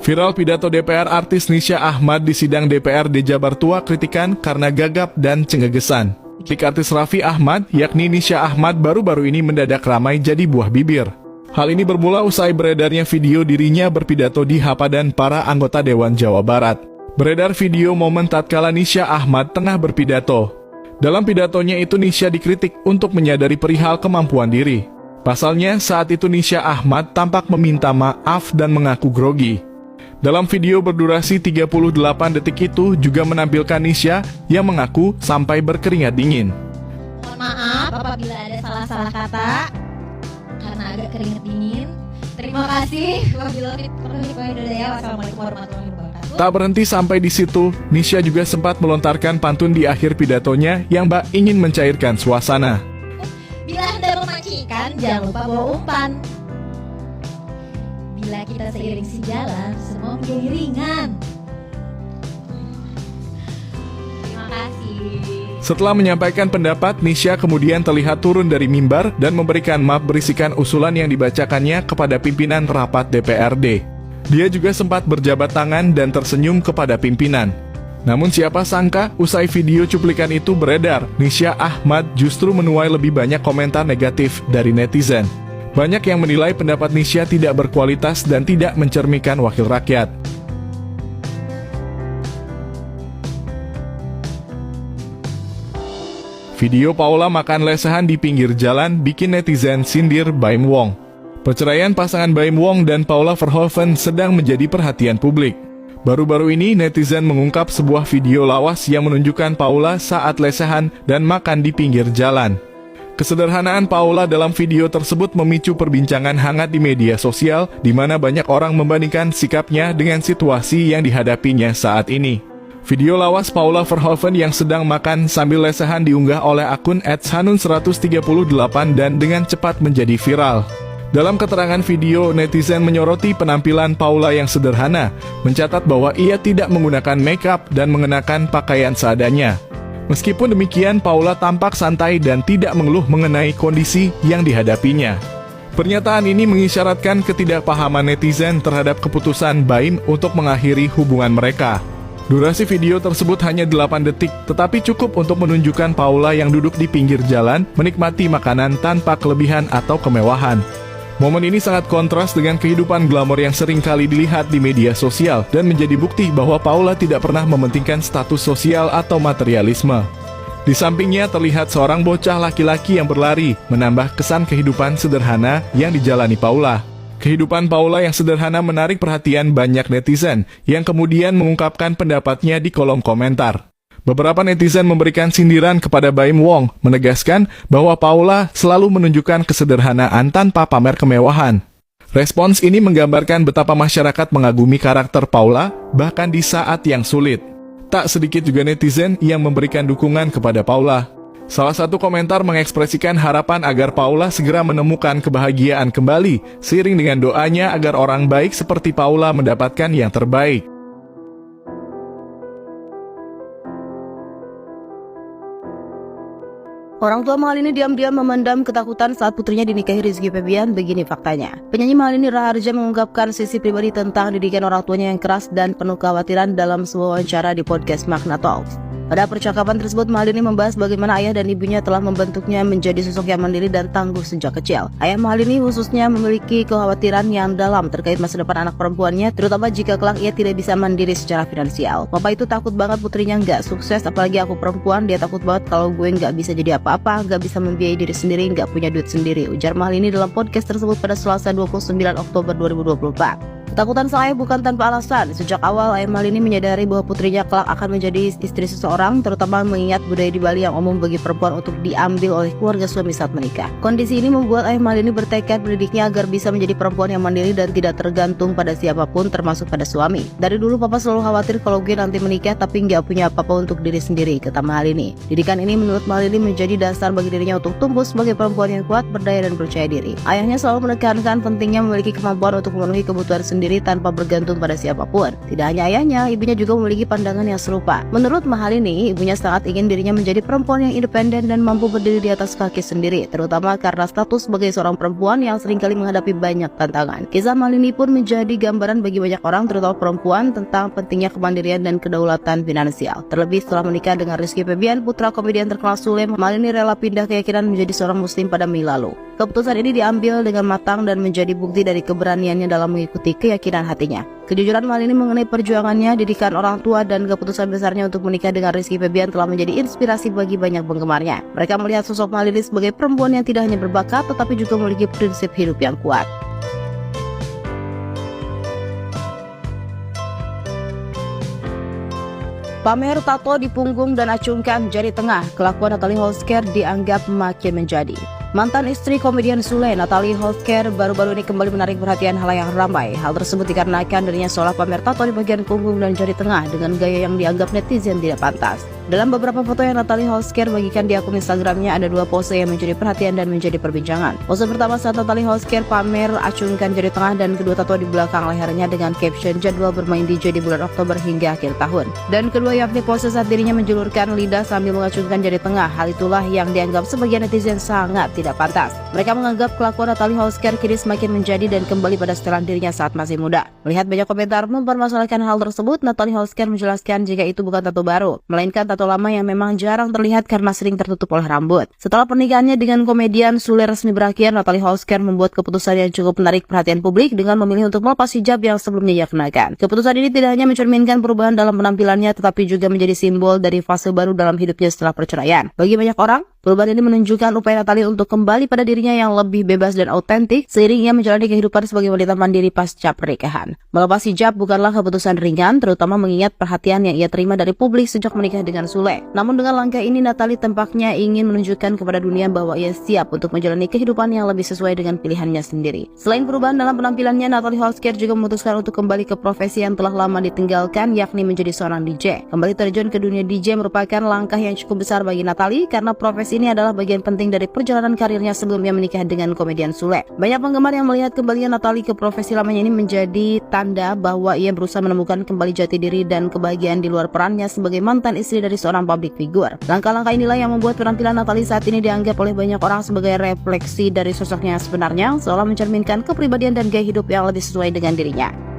Viral pidato DPR artis Nisha Ahmad di sidang DPRD Jabar Tua kritikan karena gagap dan cengegesan. Kritik artis Raffi Ahmad, yakni Nisha Ahmad, baru-baru ini mendadak ramai jadi buah bibir. Hal ini bermula usai beredarnya video dirinya berpidato di hadapan para anggota Dewan Jawa Barat. Beredar video momen tatkala Nisha Ahmad tengah berpidato. Dalam pidatonya itu Nisha dikritik untuk menyadari perihal kemampuan diri. Pasalnya saat itu Nisha Ahmad tampak meminta maaf dan mengaku grogi. Dalam video berdurasi 38 detik itu juga menampilkan Nisha yang mengaku sampai berkeringat dingin. Mohon maaf apabila ada salah-salah kata karena agak keringat dingin. Terima kasih. Wassalamualaikum warahmatullahi wabarakatuh. Tak berhenti sampai di situ, Nisha juga sempat melontarkan pantun di akhir pidatonya yang ingin mencairkan suasana. Bila hendak memancing ikan, jangan lupa bawa umpan. Bila kita seiring sejalan, semua menjadi ringan. Terima kasih. Setelah menyampaikan pendapat, Nisha kemudian terlihat turun dari mimbar dan memberikan map berisikan usulan yang dibacakannya kepada pimpinan rapat DPRD. Dia juga sempat berjabat tangan dan tersenyum kepada pimpinan. Namun siapa sangka, usai video cuplikan itu beredar, Nisha Ahmad justru menuai lebih banyak komentar negatif dari netizen. Banyak yang menilai pendapat Nisha tidak berkualitas dan tidak mencerminkan wakil rakyat. Video Paula makan lesehan di pinggir jalan bikin netizen sindir Baim Wong. Perceraian pasangan Baim Wong dan Paula Verhoeven sedang menjadi perhatian publik. Baru-baru ini netizen mengungkap sebuah video lawas yang menunjukkan Paula saat lesehan dan makan di pinggir jalan. Kesederhanaan Paula dalam video tersebut memicu perbincangan hangat di media sosial, di mana banyak orang membandingkan sikapnya dengan situasi yang dihadapinya saat ini. Video lawas Paula Verhoeven yang sedang makan sambil lesehan diunggah oleh akun @hanun138 dan dengan cepat menjadi viral. Dalam keterangan video, netizen menyoroti penampilan Paula yang sederhana, mencatat bahwa ia tidak menggunakan makeup dan mengenakan pakaian seadanya. Meskipun demikian, Paula tampak santai dan tidak mengeluh mengenai kondisi yang dihadapinya. Pernyataan ini mengisyaratkan ketidakpahaman netizen terhadap keputusan Baim untuk mengakhiri hubungan mereka. Durasi video tersebut hanya 8 detik, tetapi cukup untuk menunjukkan Paula yang duduk di pinggir jalan menikmati makanan tanpa kelebihan atau kemewahan. Momen ini sangat kontras dengan kehidupan glamor yang sering kali dilihat di media sosial dan menjadi bukti bahwa Paula tidak pernah mementingkan status sosial atau materialisme. Di sampingnya terlihat seorang bocah laki-laki yang berlari, menambah kesan kehidupan sederhana yang dijalani Paula. Kehidupan Paula yang sederhana menarik perhatian banyak netizen yang kemudian mengungkapkan pendapatnya di kolom komentar. Beberapa netizen memberikan sindiran kepada Baim Wong, menegaskan bahwa Paula selalu menunjukkan kesederhanaan tanpa pamer kemewahan. Respons ini menggambarkan betapa masyarakat mengagumi karakter Paula, bahkan di saat yang sulit. Tak sedikit juga netizen yang memberikan dukungan kepada Paula. Salah satu komentar mengekspresikan harapan agar Paula segera menemukan kebahagiaan kembali, seiring dengan doanya agar orang baik seperti Paula mendapatkan yang terbaik. Orang tua Mahalini diam-diam memendam ketakutan saat putrinya dinikahi Rizky Febian. Begini faktanya. Penyanyi Mahalini Raharja mengungkapkan sisi pribadi tentang didikan orang tuanya yang keras dan penuh kekhawatiran dalam sebuah wawancara di podcast Magna Talks. Pada percakapan tersebut, Mahalini membahas bagaimana ayah dan ibunya telah membentuknya menjadi sosok yang mandiri dan tangguh sejak kecil. Ayah Mahalini khususnya memiliki kekhawatiran yang dalam terkait masa depan anak perempuannya, terutama jika kelak ia tidak bisa mandiri secara finansial. Papa itu takut banget putrinya nggak sukses, apalagi aku perempuan. Dia takut banget kalau gue nggak bisa jadi apa-apa, nggak bisa membiayai diri sendiri, nggak punya duit sendiri, ujar Mahalini dalam podcast tersebut pada Selasa 29 Oktober 2024. Ketakutan saya bukan tanpa alasan. Sejak awal, ayah Mahalini menyadari bahwa putrinya kelak akan menjadi istri seseorang, terutama mengingat budaya di Bali yang umum bagi perempuan untuk diambil oleh keluarga suami saat menikah. Kondisi ini membuat ayah Mahalini bertekad mendidiknya agar bisa menjadi perempuan yang mandiri dan tidak tergantung pada siapapun, termasuk pada suami. Dari dulu papa selalu khawatir kalau gue nanti menikah tapi nggak punya apa-apa untuk diri sendiri, kata Mahalini. Didikan ini menurut Mahalini menjadi dasar bagi dirinya untuk tumbuh sebagai perempuan yang kuat, berdaya dan percaya diri. Ayahnya selalu menekankan pentingnya memiliki kemampuan untuk memenuhi kebutuhan sendiri sendiri tanpa bergantung pada siapapun. Tidak hanya ayahnya, ibunya juga memiliki pandangan yang serupa. Menurut Mahalini, ibunya sangat ingin dirinya menjadi perempuan yang independen dan mampu berdiri di atas kaki sendiri, terutama karena status sebagai seorang perempuan yang seringkali menghadapi banyak tantangan. Kisah Mahalini pun menjadi gambaran bagi banyak orang, terutama perempuan, tentang pentingnya kemandirian dan kedaulatan finansial. Terlebih setelah menikah dengan Rizky Febian, putra komedian terkenal Sule, Mahalini rela pindah keyakinan menjadi seorang muslim pada Mei lalu. Keputusan ini diambil dengan matang dan menjadi bukti dari keberaniannya dalam mengikuti keyakinan hatinya. Kejujuran Mahalini mengenai perjuangannya, didikan orang tua, dan keputusan besarnya untuk menikah dengan Rizky Febian telah menjadi inspirasi bagi banyak penggemarnya. Mereka melihat sosok Mahalini sebagai perempuan yang tidak hanya berbakat, tetapi juga memiliki prinsip hidup yang kuat. Pamer tato di punggung dan acungkan jari tengah, kelakuan Natalie Holzker dianggap makin menjadi. Mantan istri komedian Sule, Natalie Holzker, baru-baru ini kembali menarik perhatian halayak ramai. Hal tersebut dikarenakan dirinya seolah pamer tato di bagian punggung dan jari tengah dengan gaya yang dianggap netizen tidak pantas. Dalam beberapa foto yang Natalie Holzker bagikan di akun Instagramnya, ada dua pose yang menjadi perhatian dan menjadi perbincangan. Pose pertama saat Natalie Holzker pamer acungkan jari tengah dan kedua tato di belakang lehernya dengan caption jadwal bermain DJ di bulan Oktober hingga akhir tahun. Dan kedua yakni pose saat dirinya menjulurkan lidah sambil mengacungkan jari tengah. Hal itulah yang dianggap sebagian netizen sangat tidak pantas. Mereka menganggap kelakuan Natalie Holzker kini semakin menjadi dan kembali pada setelan dirinya saat masih muda. Melihat banyak komentar mempermasalahkan hal tersebut, Natalie Holzker menjelaskan jika itu bukan tato baru, melainkan tato lama yang memang jarang terlihat karena sering tertutup oleh rambut. Setelah pernikahannya dengan komedian Sule resmi berakhir, Natalie Holzker membuat keputusan yang cukup menarik perhatian publik dengan memilih untuk melepas hijab yang sebelumnya ia kenakan. Keputusan ini tidak hanya mencerminkan perubahan dalam penampilannya, tetapi juga menjadi simbol dari fase baru dalam hidupnya setelah perceraian. Bagi banyak orang, perubahan ini menunjukkan upaya Natalie untuk kembali pada dirinya yang lebih bebas dan autentik seiring ia menjalani kehidupan sebagai wanita mandiri pasca pernikahan. Melepas hijab bukanlah keputusan ringan, terutama mengingat perhatian yang ia terima dari publik sejak menikah dengan Sule. Namun dengan langkah ini, Natalie tampaknya ingin menunjukkan kepada dunia bahwa ia siap untuk menjalani kehidupan yang lebih sesuai dengan pilihannya sendiri. Selain perubahan dalam penampilannya, Natalie Holzker juga memutuskan untuk kembali ke profesi yang telah lama ditinggalkan, yakni menjadi seorang DJ. Kembali terjun ke dunia DJ merupakan langkah yang cukup besar bagi Natalie karena profesi ini adalah bagian penting dari perjalanan karirnya sebelumnya menikah dengan komedian Sule. Banyak penggemar yang melihat kembalinya Natalie ke profesi lamanya ini menjadi tanda bahwa ia berusaha menemukan kembali jati diri dan kebahagiaan di luar perannya sebagai mantan istri dari seorang public figure. Langkah-langkah inilah yang membuat penampilan Natalie saat ini dianggap oleh banyak orang sebagai refleksi dari sosoknya yang sebenarnya, seolah mencerminkan kepribadian dan gaya hidup yang lebih sesuai dengan dirinya.